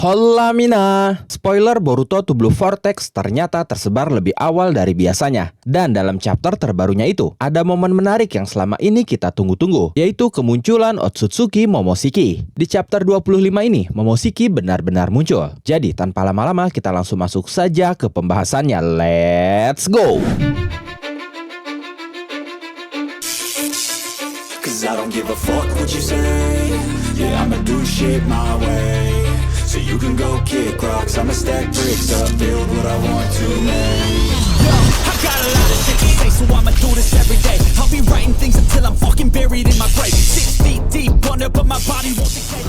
Hola Mina! Spoiler Boruto to Blue Vortex ternyata tersebar lebih awal dari biasanya. Dan dalam chapter terbarunya itu, ada momen menarik yang selama ini kita tunggu-tunggu, yaitu kemunculan Otsutsuki Momoshiki. Di chapter 25 ini, Momoshiki benar-benar muncul. Jadi tanpa lama-lama kita langsung masuk saja ke pembahasannya. Let's go! Cause I don't give a fuck what you say. Yeah, I'ma do shit my way. So you can go kick rocks, I'ma stack bricks up, build what I want to make. Yo, I got a lot of shit to say, so I'ma do this every day. I'll be writing things until I'm fucking buried in my grave. 6 feet deep under, but my body won't decay.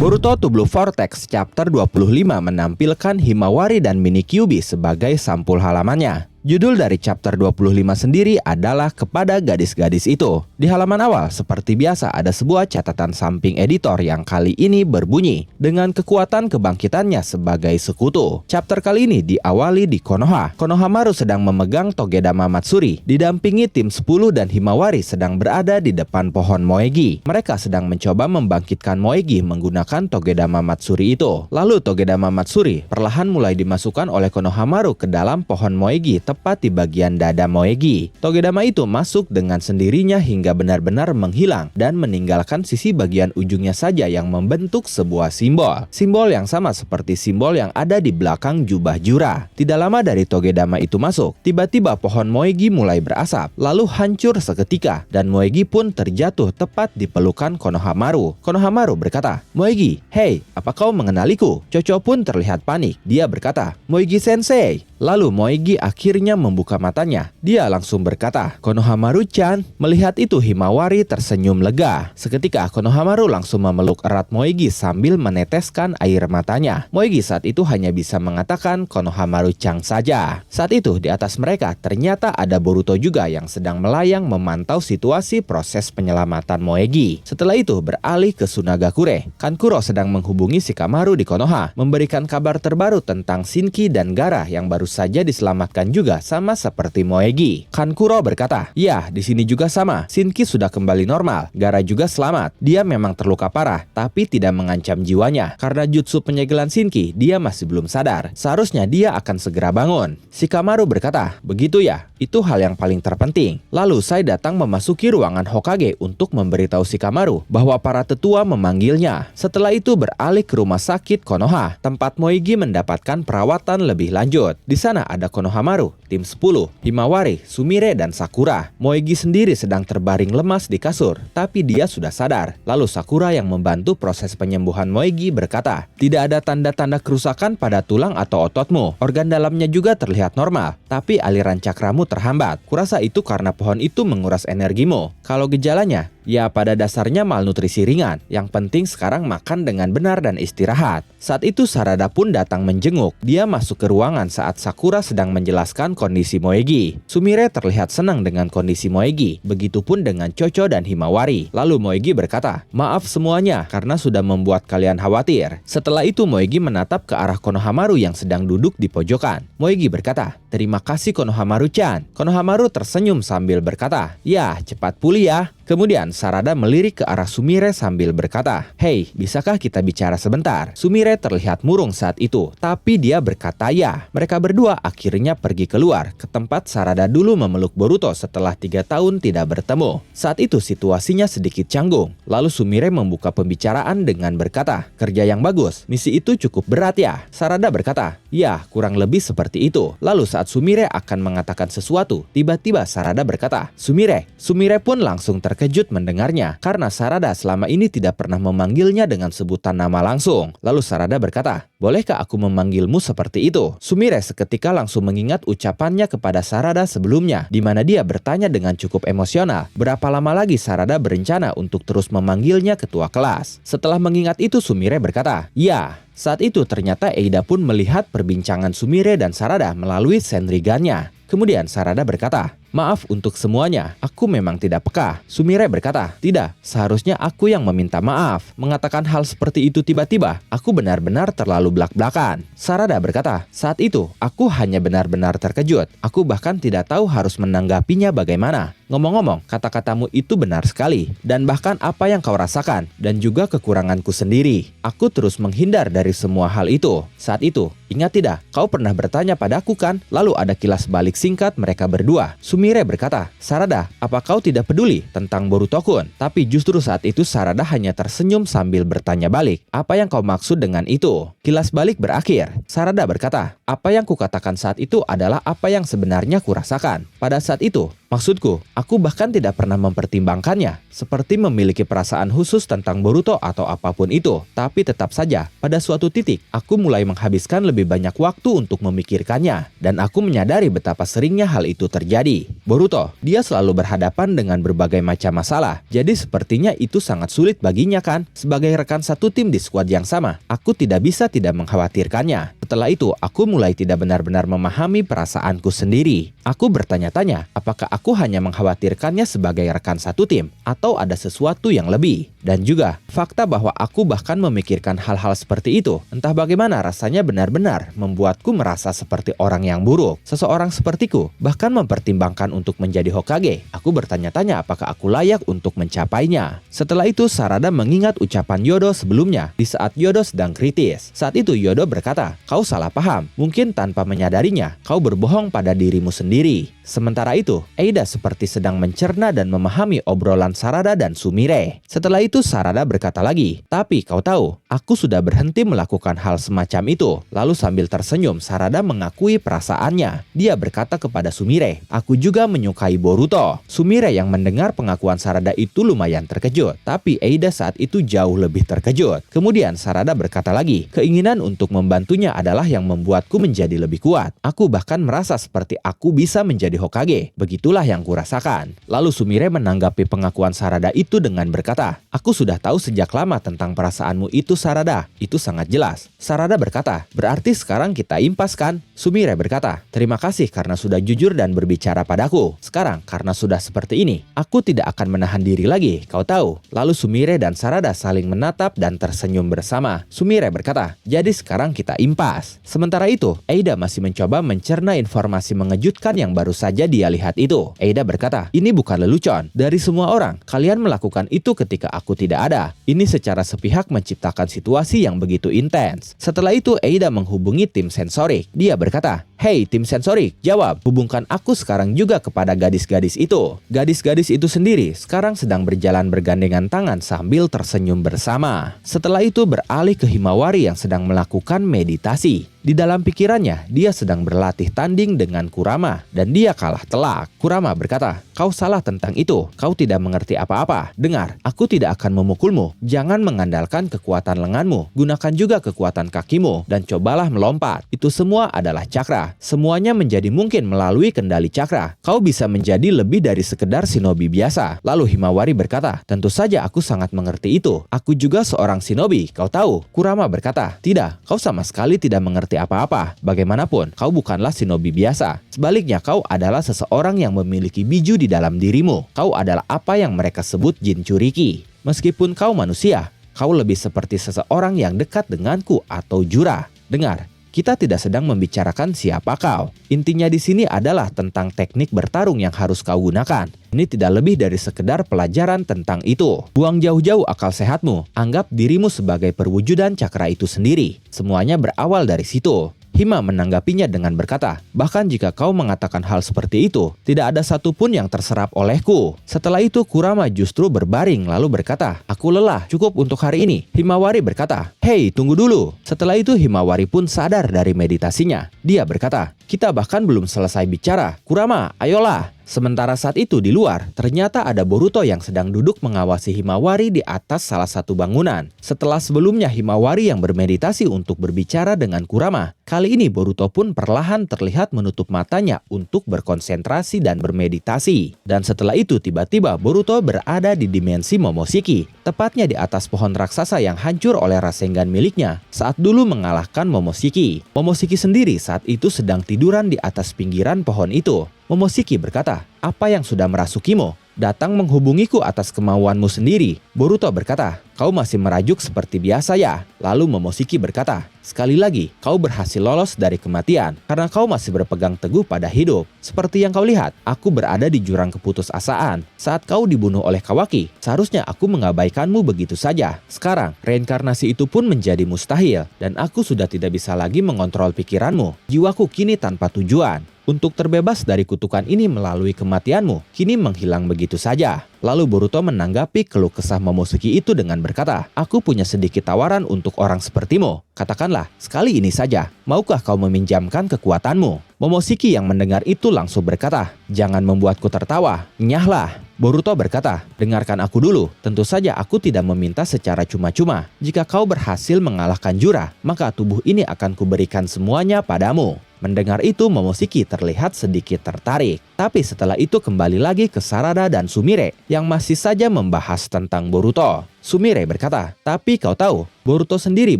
Boruto to Blue Vortex chapter 25 menampilkan Himawari dan Mini Kyuubi sebagai sampul halamannya. Judul dari chapter 25 sendiri adalah Kepada Gadis-Gadis Itu. Di halaman awal, seperti biasa ada sebuah catatan samping editor yang kali ini berbunyi dengan kekuatan kebangkitannya sebagai sekutu. Chapter kali ini diawali di Konoha. Konohamaru sedang memegang Togedama Matsuri, didampingi tim 10 dan Himawari sedang berada di depan pohon Moegi. Mereka sedang mencoba membangkitkan Moegi menggunakan Togedama Matsuri itu. Lalu Togedama Matsuri perlahan mulai dimasukkan oleh Konohamaru ke dalam pohon Moegi tepat di bagian dada Moegi. Togedama itu masuk dengan sendirinya hingga benar-benar menghilang dan meninggalkan sisi bagian ujungnya saja yang membentuk sebuah simbol. Simbol yang sama seperti simbol yang ada di belakang jubah Jura. Tidak lama dari Togedama itu masuk, tiba-tiba pohon Moegi mulai berasap, lalu hancur seketika dan Moegi pun terjatuh tepat di pelukan Konohamaru. Konohamaru berkata, "Moegi, hei, apa kau mengenaliku?" Chocho pun terlihat panik. Dia berkata, "Moegi sensei." Lalu Moegi akhirnya membuka matanya. Dia langsung berkata, "Konohamaru-chan." Melihat itu Himawari tersenyum lega. Seketika Konohamaru langsung memeluk erat Moegi sambil meneteskan air matanya. Moegi saat itu hanya bisa mengatakan Konohamaru-chan saja. Saat itu di atas mereka ternyata ada Boruto juga yang sedang melayang memantau situasi proses penyelamatan Moegi. Setelah itu beralih ke Sunagakure. Kankuro sedang menghubungi Shikamaru di Konoha, memberikan kabar terbaru tentang Shinki dan Gaara yang baru saja diselamatkan juga sama seperti Moegi. Kankuro berkata, "Ya, di sini juga sama. Shinki sudah kembali normal. Gaara juga selamat. Dia memang terluka parah, tapi tidak mengancam jiwanya. Karena jutsu penyegelan Shinki, dia masih belum sadar. Seharusnya dia akan segera bangun." Shikamaru berkata, "Begitu ya? Itu hal yang paling terpenting." Lalu Sai datang memasuki ruangan Hokage untuk memberitahu Shikamaru bahwa para tetua memanggilnya. Setelah itu beralih ke rumah sakit Konoha, tempat Moegi mendapatkan perawatan lebih lanjut. Di sana ada Konohamaru, tim 10, Himawari, Sumire, dan Sakura. Moegi sendiri sedang terbaring lemas di kasur, tapi dia sudah sadar. Lalu Sakura yang membantu proses penyembuhan Moegi berkata, "Tidak ada tanda-tanda kerusakan pada tulang atau ototmu. Organ dalamnya juga terlihat normal, tapi aliran cakramu terhambat. Kurasa itu karena pohon itu menguras energimu. Kalau gejalanya, ya pada dasarnya malnutrisi ringan. Yang penting sekarang makan dengan benar dan istirahat." Saat itu Sarada pun datang menjenguk. Dia masuk ke ruangan saat Sakura sedang menjelaskan kondisi Moegi. Sumire terlihat senang dengan kondisi Moegi. Begitupun dengan Chocho dan Himawari. Lalu Moegi berkata, "Maaf semuanya karena sudah membuat kalian khawatir." Setelah itu Moegi menatap ke arah Konohamaru yang sedang duduk di pojokan. Moegi berkata, "Terima kasih Konohamaru-chan." Konohamaru tersenyum sambil berkata, "Ya, cepat pulih ya." Kemudian Sarada melirik ke arah Sumire sambil berkata, "Hei, bisakah kita bicara sebentar?" Sumire terlihat murung saat itu, tapi dia berkata ya. Mereka berdua akhirnya pergi keluar ke tempat Sarada dulu memeluk Boruto setelah 3 tahun tidak bertemu. Saat itu situasinya sedikit canggung. Lalu Sumire membuka pembicaraan dengan berkata, "Kerja yang bagus, misi itu cukup berat ya?" Sarada berkata, "Ya, kurang lebih seperti itu." Lalu saat Sumire akan mengatakan sesuatu, tiba-tiba Sarada berkata, "Sumire." Sumire pun langsung terkejut mendengarnya, karena Sarada selama ini tidak pernah memanggilnya dengan sebutan nama langsung. Lalu Sarada berkata, "Bolehkah aku memanggilmu seperti itu?" Sumire seketika langsung mengingat ucapannya kepada Sarada sebelumnya, di mana dia bertanya dengan cukup emosional, berapa lama lagi Sarada berencana untuk terus memanggilnya ketua kelas. Setelah mengingat itu Sumire berkata, "Ya." Saat itu ternyata Eida pun melihat perbincangan Sumire dan Sarada melalui Senrigannya. Kemudian Sarada berkata, "Maaf untuk semuanya, aku memang tidak peka." Sumire berkata, "Tidak, seharusnya aku yang meminta maaf. Mengatakan hal seperti itu tiba-tiba, aku benar-benar terlalu blak-blakan." Sarada berkata, "Saat itu, aku hanya benar-benar terkejut. Aku bahkan tidak tahu harus menanggapinya bagaimana." Ngomong-ngomong, kata-katamu itu benar sekali. Dan bahkan apa yang kau rasakan, dan juga kekuranganku sendiri. Aku terus menghindar dari semua hal itu. Saat itu, ingat tidak, kau pernah bertanya padaku kan? Lalu ada kilas balik singkat mereka berdua. Sumire berkata, Sarada, apa kau tidak peduli tentang Boruto-kun? Tapi justru saat itu Sarada hanya tersenyum sambil bertanya balik, apa yang kau maksud dengan itu? Kilas balik berakhir. Sarada berkata, apa yang kukatakan saat itu adalah apa yang sebenarnya kurasakan. Pada saat itu, maksudku, aku bahkan tidak pernah mempertimbangkannya, seperti memiliki perasaan khusus tentang Boruto atau apapun itu. Tapi tetap saja, pada suatu titik, aku mulai menghabiskan lebih banyak waktu untuk memikirkannya, dan aku menyadari betapa seringnya hal itu terjadi. Boruto, dia selalu berhadapan dengan berbagai macam masalah, jadi sepertinya itu sangat sulit baginya kan? Sebagai rekan satu tim di skuad yang sama, aku tidak bisa tidak mengkhawatirkannya. Setelah itu, aku mulai tidak benar-benar memahami perasaanku sendiri. Aku bertanya-tanya, apakah aku hanya mengkhawatirkannya sebagai rekan satu tim, atau ada sesuatu yang lebih? Dan juga, fakta bahwa aku bahkan memikirkan hal-hal seperti itu, entah bagaimana rasanya benar-benar membuatku merasa seperti orang yang buruk. Seseorang sepertiku bahkan mempertimbangkan untuk menjadi Hokage. Aku bertanya-tanya apakah aku layak untuk mencapainya. Setelah itu, Sarada mengingat ucapan Yodo sebelumnya, di saat Yodo sedang kritis. Saat itu Yodo berkata, kau salah paham, mungkin tanpa menyadarinya, kau berbohong pada dirimu sendiri. Sementara itu, Eida seperti sedang mencerna dan memahami obrolan Sarada dan Sumire. Setelah itu Sarada berkata lagi, tapi kau tahu, aku sudah berhenti melakukan hal semacam itu. Lalu sambil tersenyum, Sarada mengakui perasaannya. Dia berkata kepada Sumire, aku juga menyukai Boruto. Sumire yang mendengar pengakuan Sarada itu lumayan terkejut, tapi Eida saat itu jauh lebih terkejut. Kemudian Sarada berkata lagi, keinginan untuk membantunya adalah yang membuatku menjadi lebih kuat. Aku bahkan merasa seperti aku bisa menjadi Hokage. Begitulah yang kurasakan. Lalu Sumire menanggapi pengakuan Sarada itu dengan berkata, aku sudah tahu sejak lama tentang perasaanmu itu Sarada. Itu sangat jelas. Sarada berkata, berarti sekarang kita impas kan? Sumire berkata, terima kasih karena sudah jujur dan berbicara padaku. Sekarang karena sudah seperti ini, aku tidak akan menahan diri lagi, kau tahu. Lalu Sumire dan Sarada saling menatap dan tersenyum bersama. Sumire berkata, jadi sekarang kita impas. Sementara itu, Eida masih mencoba mencerna informasi mengejutkan yang baru saja dia lihat itu. Eida berkata, ini bukan lelucon. Dari semua orang, kalian melakukan itu ketika aku tidak ada. Ini secara sepihak menciptakan situasi yang begitu intens. Setelah itu, Eida menghubungi tim sensorik. Dia berkata, hei tim sensorik, jawab, hubungkan aku sekarang juga kepada gadis-gadis itu. Gadis-gadis itu sendiri sekarang sedang berjalan bergandengan tangan sambil tersenyum bersama. Setelah itu beralih ke Himawari yang sedang melakukan meditasi. Di dalam pikirannya, dia sedang berlatih tanding dengan Kurama dan dia kalah telak. Kurama berkata, kau salah tentang itu, kau tidak mengerti apa-apa. Dengar, aku tidak akan memukulmu. Jangan mengandalkan kekuatan lenganmu, gunakan juga kekuatan kakimu dan cobalah melompat. Itu semua adalah cakra. Semuanya menjadi mungkin melalui kendali cakra. Kau bisa menjadi lebih dari sekedar shinobi biasa. Lalu Himawari berkata, tentu saja aku sangat mengerti itu. Aku juga seorang shinobi, kau tahu. Kurama berkata, tidak, kau sama sekali tidak mengerti apa-apa. Bagaimanapun, kau bukanlah shinobi biasa. Sebaliknya, kau adalah seseorang yang memiliki biju di dalam dirimu. Kau adalah apa yang mereka sebut Jinchuriki. Meskipun kau manusia, kau lebih seperti seseorang yang dekat denganku atau Jura. Dengar, kita tidak sedang membicarakan siapa kau. Intinya di sini adalah tentang teknik bertarung yang harus kau gunakan. Ini tidak lebih dari sekedar pelajaran tentang itu. Buang jauh-jauh akal sehatmu. Anggap dirimu sebagai perwujudan cakra itu sendiri. Semuanya berawal dari situ. Hima menanggapinya dengan berkata, bahkan jika kau mengatakan hal seperti itu, tidak ada satupun yang terserap olehku. Setelah itu Kurama justru berbaring lalu berkata, aku lelah, cukup untuk hari ini. Himawari berkata, hei tunggu dulu. Setelah itu Himawari pun sadar dari meditasinya. Dia berkata, kita bahkan belum selesai bicara. Kurama, ayolah. Sementara saat itu di luar, ternyata ada Boruto yang sedang duduk mengawasi Himawari di atas salah satu bangunan. Setelah sebelumnya Himawari yang bermeditasi untuk berbicara dengan Kurama, kali ini Boruto pun perlahan terlihat menutup matanya untuk berkonsentrasi dan bermeditasi. Dan setelah itu tiba-tiba Boruto berada di dimensi Momoshiki, tepatnya di atas pohon raksasa yang hancur oleh Rasengan miliknya saat dulu mengalahkan Momoshiki. Momoshiki sendiri saat itu sedang tiduran di atas pinggiran pohon itu. Momoshiki berkata, apa yang sudah merasukimu? datang menghubungiku atas kemauanmu sendiri. Boruto berkata, kau masih merajuk seperti biasa ya? Lalu Momoshiki berkata, sekali lagi, kau berhasil lolos dari kematian karena kau masih berpegang teguh pada hidup. Seperti yang kau lihat, aku berada di jurang keputusasaan saat kau dibunuh oleh Kawaki. Seharusnya aku mengabaikanmu begitu saja. Sekarang, reinkarnasi itu pun menjadi mustahil dan aku sudah tidak bisa lagi mengontrol pikiranmu. Jiwaku kini tanpa tujuan. Untuk terbebas dari kutukan ini melalui kematianmu, kini menghilang begitu saja. Lalu Boruto menanggapi keluh kesah Momoshiki itu dengan berkata, aku punya sedikit tawaran untuk orang sepertimu. Katakanlah, sekali ini saja, maukah kau meminjamkan kekuatanmu? Momoshiki yang mendengar itu langsung berkata, jangan membuatku tertawa, nyahlah. Boruto berkata, dengarkan aku dulu, tentu saja aku tidak meminta secara cuma-cuma. Jika kau berhasil mengalahkan Jura, maka tubuh ini akan kuberikan semuanya padamu. Mendengar itu, Momoshiki terlihat sedikit tertarik. Tapi setelah itu kembali lagi ke Sarada dan Sumire yang masih saja membahas tentang Boruto. Sumire berkata, tapi kau tahu, Boruto sendiri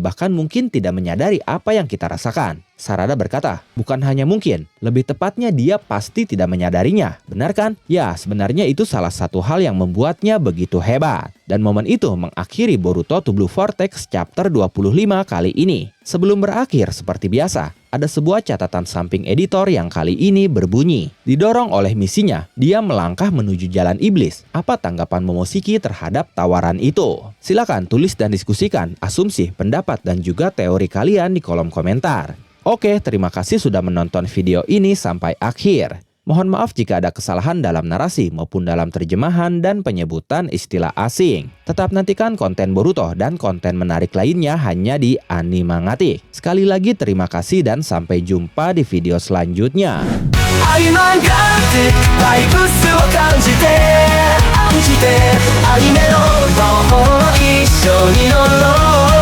bahkan mungkin tidak menyadari apa yang kita rasakan. Sarada berkata, bukan hanya mungkin, lebih tepatnya dia pasti tidak menyadarinya. Benar kan? Ya, sebenarnya itu salah satu hal yang membuatnya begitu hebat. Dan momen itu mengakhiri Boruto to Blue Vortex chapter 25 kali ini. Sebelum berakhir seperti biasa, ada sebuah catatan samping editor yang kali ini berbunyi, didorong oleh misinya, dia melangkah menuju jalan iblis. Apa tanggapan Momoshiki terhadap tawaran itu? Silakan tulis dan diskusikan asumsi, pendapat, dan juga teori kalian di kolom komentar. Oke, terima kasih sudah menonton video ini sampai akhir. Mohon maaf jika ada kesalahan dalam narasi maupun dalam terjemahan dan penyebutan istilah asing. Tetap nantikan konten Boruto dan konten menarik lainnya hanya di Animangatik. Sekali lagi terima kasih dan sampai jumpa di video selanjutnya. Animangatik, vibesを感じてアニメの魔法を一緒に乗ろう